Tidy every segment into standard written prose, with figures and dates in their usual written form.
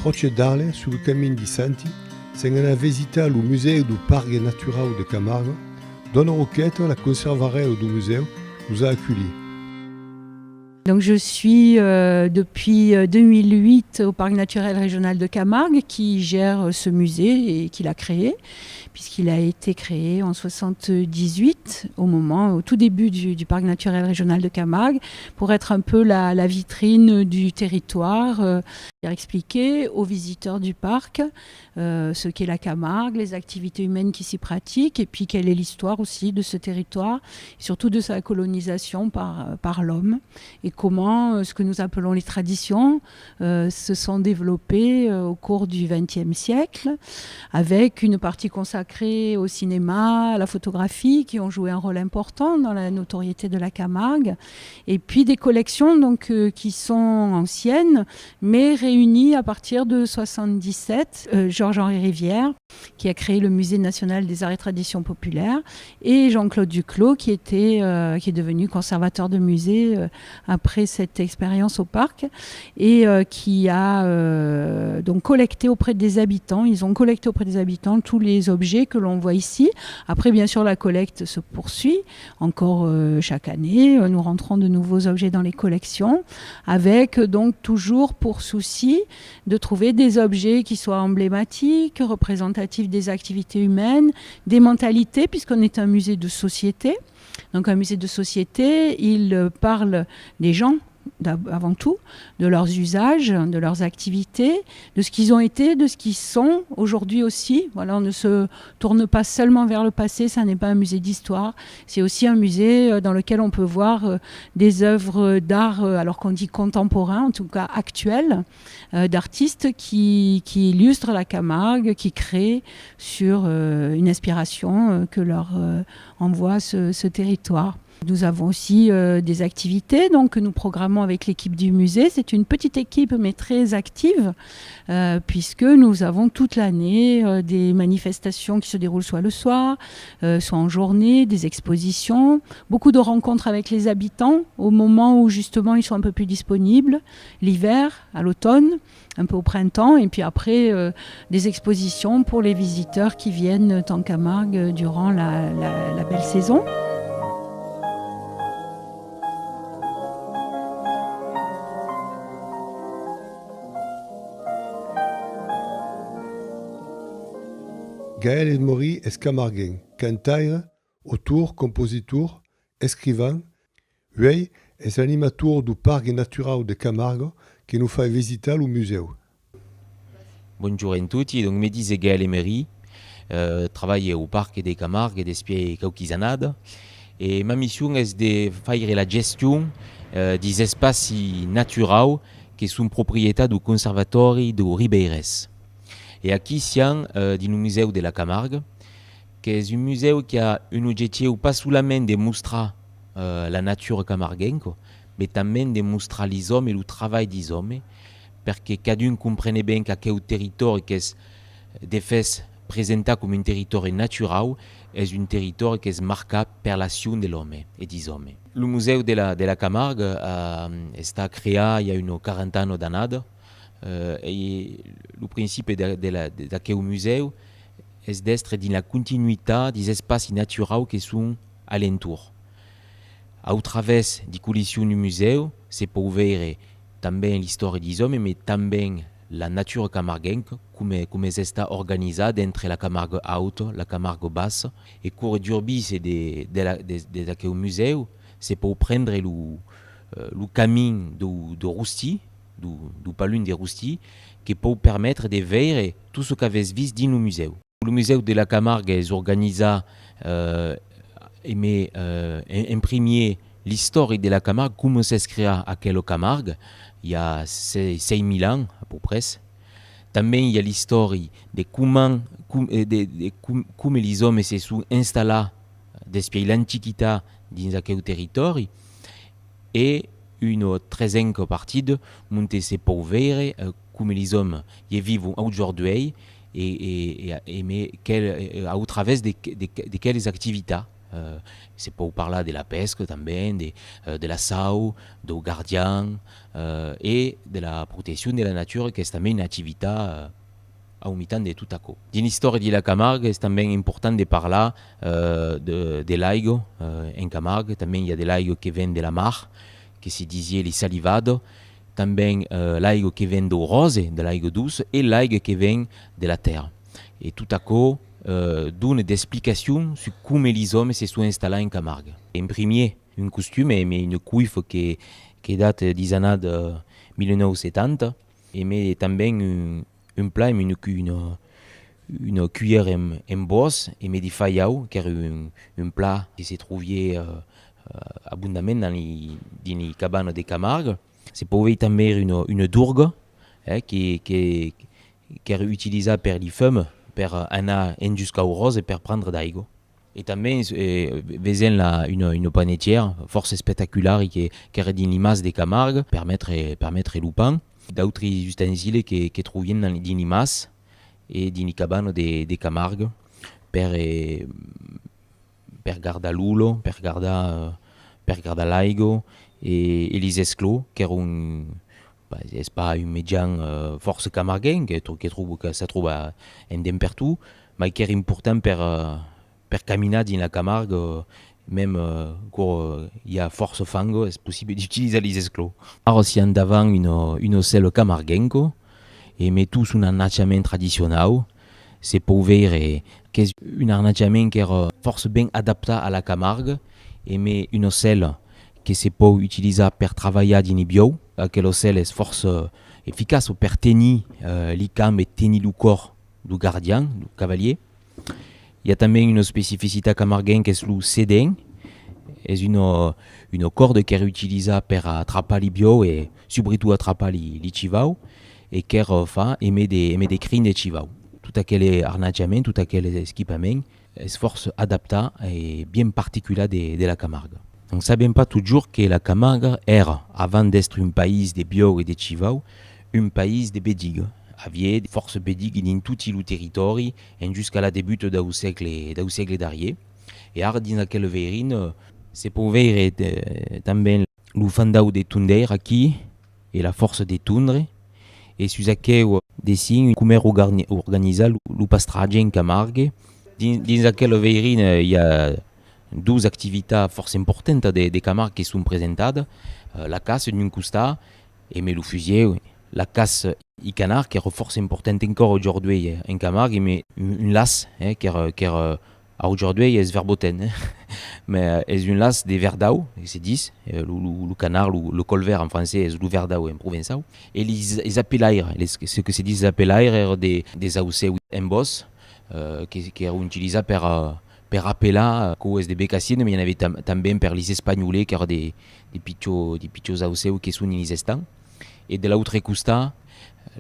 Croce d'Arles, sul camin di Santi, sen anar visitar lo Museu do Parque Natural de Camargue, Dona Roquette, la conservarelle du museu, nous a accueillis. Donc je suis depuis 2008 au Parc naturel régional de Camargue qui gère ce musée et qui l'a créé, puisqu'il a été créé en 1978 au tout début du Parc naturel régional de Camargue, pour être un peu la vitrine du territoire, expliquer aux visiteurs du parc ce qu'est la Camargue, les activités humaines qui s'y pratiquent, et puis quelle est l'histoire aussi de ce territoire, et surtout de sa colonisation par l'homme, et comment ce que nous appelons les traditions se sont développées au cours du XXe siècle, avec une partie consacrée au cinéma, à la photographie, qui ont joué un rôle important dans la notoriété de la Camargue, et puis des collections donc, qui sont anciennes, mais réunies à partir de 1977. Georges-Henri Rivière, qui a créé le Musée national des arts et traditions populaires, et Jean-Claude Duclos, qui est devenu conservateur de musée après cette expérience au parc, et qui a donc collecté auprès des habitants. Ils ont collecté auprès des habitants tous les objets que l'on voit ici. Après, bien sûr, la collecte se poursuit encore chaque année. Nous rentrons de nouveaux objets dans les collections, avec donc toujours pour souci de trouver des objets qui soient emblématiques, représentatifs des activités humaines, des mentalités, puisqu'on est un musée de société. Donc un musée de société, il parle des gens avant tout, de leurs usages, de leurs activités, de ce qu'ils ont été, de ce qu'ils sont aujourd'hui aussi. Voilà, on ne se tourne pas seulement vers le passé, ça n'est pas un musée d'histoire, c'est aussi un musée dans lequel on peut voir des œuvres d'art, alors qu'on dit contemporain, en tout cas actuel, d'artistes qui illustrent la Camargue, qui créent sur une inspiration que leur envoie ce territoire. Nous avons aussi des activités donc, que nous programmons avec l'équipe du musée. C'est une petite équipe mais très active puisque nous avons toute l'année des manifestations qui se déroulent soit le soir, soit en journée, des expositions, beaucoup de rencontres avec les habitants au moment où justement ils sont un peu plus disponibles, l'hiver, à l'automne, un peu au printemps, et puis après des expositions pour les visiteurs qui viennent en Camargue durant la belle saison. Gaël Esmori est camarguin, cantaire, auteur, compositeur, écrivain. Lui est l'animateur du Parc Natural de Camargue qui nous fait visiter le musée. Bonjour à tutti, donc me disais Gaël Esmori, travaille au Parc des Camargues d'Espier Cauquisanade, et ma mission est de faire la gestion des espaces naturels qui sont propriété du Conservatoire de Ribeires. Et ici, siamo dans le musée de la Camargue, qui est un musée qui a un objectif pas seulement de montrer la nature camarguaine, mais aussi de montrer les hommes et le travail des hommes, parce que chacun comprenne bien que quel territoire qui est de fait présenté comme un territoire naturel est un territoire qui est marqué par l'action de l'homme et des hommes. Le musée de la Camargue a été créé il y a une quarantaine d'années. Et le principe de ce musée est d'être dans la continuité des espaces naturels qui sont alentour. À travers des collections du musée, c'est pour voir também l'histoire des hommes, mais também la nature camarguaine, comme c'est organisé entre la Camargue haute, la Camargue basse. Et cours d'urbi, c'est de ce musée, c'est pour prendre le chemin de Rousti, du palun de Rousti, qui peut permettre de voir tout ce qu'avait vu dans le musée. Le musée de la Camargue est organisé et imprimer l'histoire de la Camargue, comment s'inscrit à quelle Camargue, il y a 6000 ans à peu près. Também il y a l'histoire de comment les hommes se sont installés depuis l'Antiquité dans ce territoire. Et une troisième partie de monter ces pauvres, comme les hommes y vivent aujourd'hui et à travers de quelles activités C'est pour parler de la pesca também, de la sau, do gardien et de la protection de la nature, qui est também une activité au mitan de Tutaco. Dans l'histoire de la Camargue, c'est também important de parler de laigo en Camargue. Também il y a des laigo qui viennent de la mar, qui se disait les salivado. Também laigo qui viennent d'eau rose, de laigo douce, et laigo qui viennent de la terre. Et Tutaco donne des explications sur comment les hommes se sont installés en Camargue. En premier, un costume, mais une cuif qui date des années 1970, et mais também un plat, une cuillère en bosse, et mais des faïaou, qui est un plat qui se trouvait abondamment dans les cabanes de Camargue. C'est pour eux também une dourgue qui est utilisée par les femmes pour anar jusqu'au rose et pour prendre d'aigua. Et também vesen une panetière force spectaculaire qui est dans l'image de Camargue, permettre le pain. D'autres ustensiles qui trouvent dans l'image et dans les cabanes de Camargue pour garder l'ulo, pour garder l'aigo et les esclos, qui sont c'est pas un médian force camarguin que ça trouve en partout, mais qui est important pour caminar dans la Camargue, même quand il y a force fango, c'est possible d'utiliser les esclos. Alors si en avant une ocelle camarguenco, et met tous un arnachement traditionnel, c'est pour voir que c'est un arnachement qui est force bien adapté à la Camargue, et met une ocelle que c'est pour utiliser pour travailler dans les bio, que l'ocelle est force efficace pour tenir les cambes et tenir le corps du gardien, du cavalier. Il y a também une spécificité camarguaine qui est le sédin. C'est une corde qui est utilisée pour attraper les bio et surtout attraper les chivaux et qui émet des crines de chivaux. Tout aquel arnachement, tout aquel équipement est force adapté et bien particulier de la Camargue. On ne savait pas toujours que la Camargue era, avant d'être un pays de bio et de chivaux, un pays de bédigues. Il y avait des forces bédigues dans tout le territoire jusqu'à la début du siècle d'arrière. Et dans aquelle verine, c'est pour voir também le fandau de tunder ici et la force de tundre. Et sur laquelle des signes comment organiser le pastrage en Camargue. Dans aquelle verine, il y a deux activités force importantes des Camargues qui sont présentées. La casse d'un costat et le fusier. La casse i canard qui est force importante encore aujourd'hui en Camargue, mais une lasse qui est aujourd'hui est verboten, mais est une lasse des verdau, c'est 10, le canard, le colvert en français est le verdau en provençal, et les appellaires, ce que c'est dit les appellaires des aucés en bosse qui sont utilisés pour appeler cause des bécassines, mais il y en avait também pour les espagnols qui sont des pichos aucés qui sont in estan. Et de l'autre côté,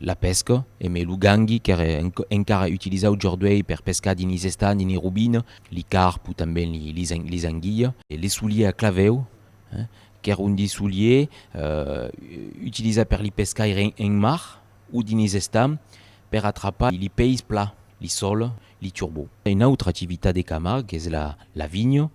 la pesque, et mais le gangui qui est encore utilisé aujourd'hui pour pescar dans les estans, dans les robines, les carpes ou também les anguilles, et les souliers à claveo, qui sont des souliers utilisés pour les pescaires en mar ou dans les estans pour attraper les pays plats, les sols, les turbos. Une autre activité des Camargues, qui est la vigne.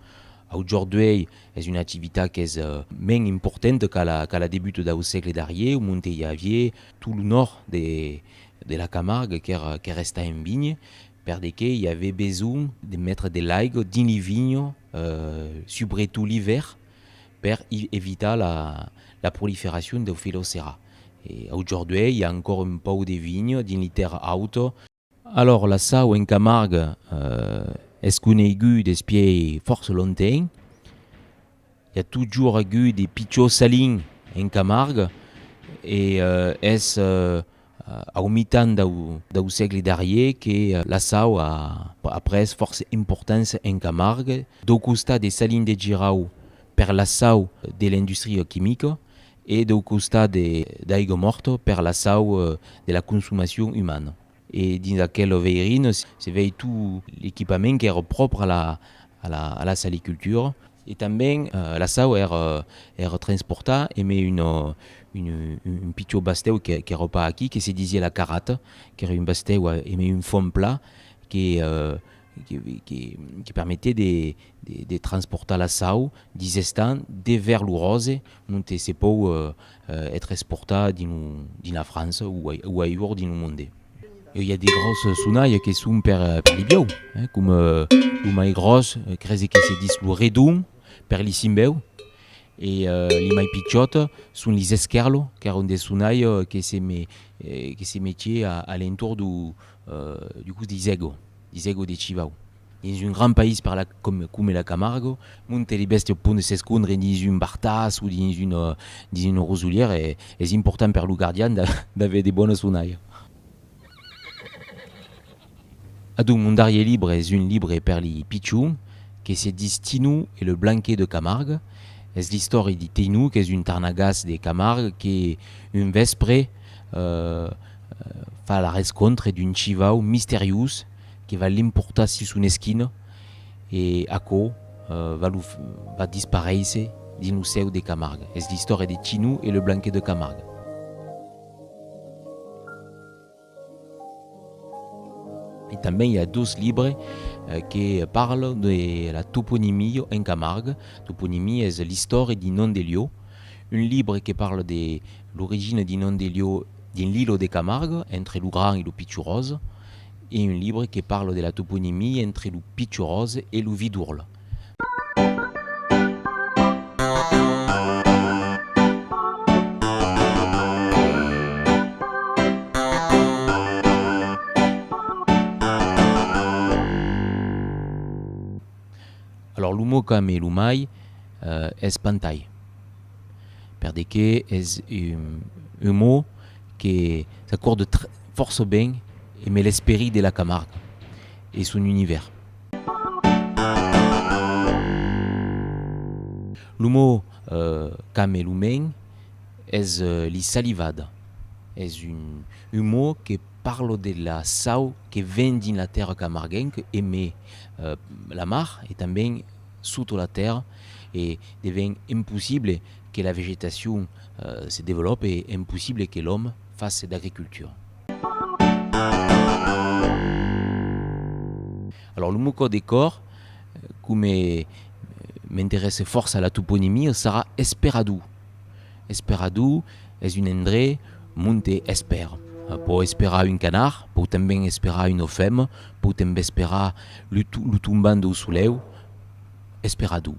Aujourd'hui, c'est une activité qui est moins importante qu'à la début du siècle dernier, où il y avait tout le nord de la Camargue qui restait en vigne, parce qu'il y avait besoin de mettre des laigues dans les vignes, surtout l'hiver, pour éviter la prolifération de phylloxéra. Et aujourd'hui, il y a encore un peu de vignes dans les terres hautes. Alors, la sau en Camargue, est-ce qu'on a eu des pieds force longtemps? Il y a toujours eu des pichos salins en Camargue et est-ce au mi-temps du siècle dernier que la sau a pris force importance en Camargue. Du côté des salines de Girau pour la sau de l'industrie chimique et du côté d'aigua morte pour la sau de la consommation humaine. Et dans laquelle verine, c'est tout l'équipement qui est propre à la saliculture. Et também la sau est transportée et met une picho bastéo qui est repas ici, qui se disait la carate, qui est une bastéo et met une forme plat qui qui permettait de transporter la sau des estan de vers l'Urose, monter ces pots être exportés dans la France ou ailleurs dans le monde. Il y a des grosses sunailles qui sont per les bio, comme le mai gros, crese que se dit le redum, per les simbeu, et les mai pichotes sont les escarlos, car sont des sunailles qui se mettaient à l'entour du coup des égos de Chivao. Dans un grand pays comme la Camargue, monter les bestes pour se escondre dans une bartasse ou dans une roselière est important pour le gardien d'avoir des bonnes sunailles. Donc, mon dernier livre est un livre per les pichou, qui se dit Tinou et le Blanquet de Camargue. C'est l'histoire de Tinou, qui est une tarnagas de Camargue, qui est une vespre fa la rencontre d'une chivao mystérieuse qui va l'importer sur son esquine et à quoi va disparaître dans le seu de Camargue. C'est l'histoire de Tinou et le Blanquet de Camargue. Et també il y a deux livres qui parlent de la toponymie en Camargue. Toponymie est l'histoire du nom des lieux. Un livre qui parle de l'origine du nom des lieux dans l'île de Camargue, entre le Grand et le Pichurose. Et un livre qui parle de la toponymie entre le Pichurose et le Vidourle. Alors, le mot comme le mai est pantaille. Parce que c'est un mot qui s'accorde force bien et met l'esprit de la Camargue et son univers. Le mot comme le mai est les salivades. C'est un mot qui parle de la sau qui vient dans la terre camarguaine et met la mar est também sous la terre et devient impossible que la végétation se développe et impossible que l'homme fasse d'agriculture. Alors le mot code corps, comme m'intéresse fort à la toponymie, sera Esperadou. Esperadou est un endroit monte esper. Pour espérer un canard, pour também espérer une femme, pour também espérer le tombant du soleil, Esperadou.